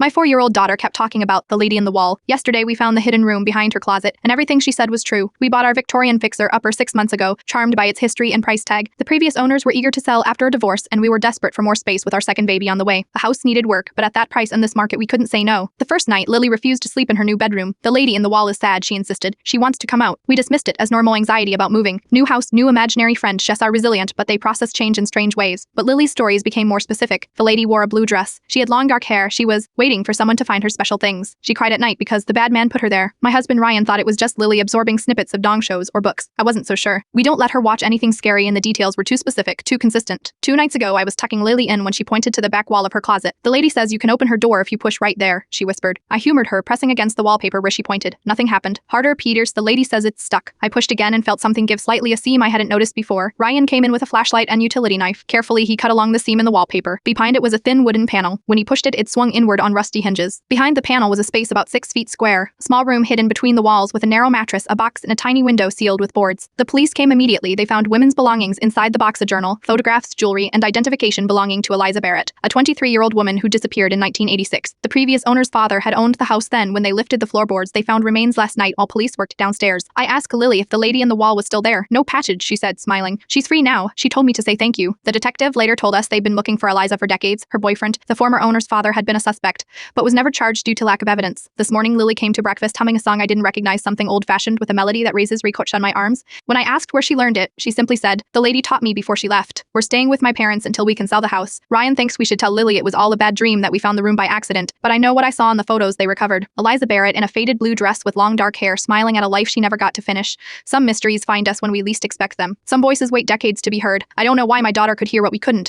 My 4-year-old daughter kept talking about the lady in the wall. Yesterday we found the hidden room behind her closet, and everything she said was true. We bought our Victorian fixer-upper 6 months ago, charmed by its history and price tag. The previous owners were eager to sell after a divorce, and we were desperate for more space with our second baby on the way. The house needed work, but at that price and this market we couldn't say no. The first night, Lily refused to sleep in her new bedroom. The lady in the wall is sad, she insisted. She wants to come out. We dismissed it as normal anxiety about moving. New house, new imaginary friend. Chess are resilient, but they process change in strange ways. But Lily's stories became more specific. The lady wore a blue dress. She had long dark hair. She was waiting for someone to find her special things. She cried at night because the bad man put her there. My husband Ryan thought it was just Lily absorbing snippets of dong shows or books. I wasn't so sure. We don't let her watch anything scary and the details were too specific, too consistent. 2 nights ago I was tucking Lily in when she pointed to the back wall of her closet. The lady says you can open her door if you push right there, she whispered. I humored her, pressing against the wallpaper where she pointed. Nothing happened. Harder, Peters, the lady says it's stuck. I pushed again and felt something give slightly a seam I hadn't noticed before. Ryan came in with a flashlight and utility knife. Carefully he cut along the seam in the wallpaper. Behind it was a thin wooden panel. When he pushed it, it swung inward on rusty hinges. Behind the panel was a space about 6 feet square, a small room hidden between the walls with a narrow mattress, a box, and a tiny window sealed with boards. The police came immediately. They found women's belongings inside the box, a journal, photographs, jewelry, and identification belonging to Eliza Barrett, a 23-year-old woman who disappeared in 1986. The previous owner's father had owned the house then. When they lifted the floorboards, they found remains last night while police worked downstairs. I asked Lily if the lady in the wall was still there. No patchage, she said, smiling. She's free now. She told me to say thank you. The detective later told us they'd been looking for Eliza for decades. Her boyfriend, the former owner's father, had been a suspect, but was never charged due to lack of evidence. This morning, Lily came to breakfast humming a song I didn't recognize, something old-fashioned with a melody that raises ricochet on my arms. When I asked where she learned it, she simply said, the lady taught me before she left. We're staying with my parents until we can sell the house. Ryan thinks we should tell Lily it was all a bad dream, that we found the room by accident, but I know what I saw in the photos they recovered. Eliza Barrett in a faded blue dress with long dark hair, smiling at a life she never got to finish. Some mysteries find us when we least expect them. Some voices wait decades to be heard. I don't know why my daughter could hear what we couldn't.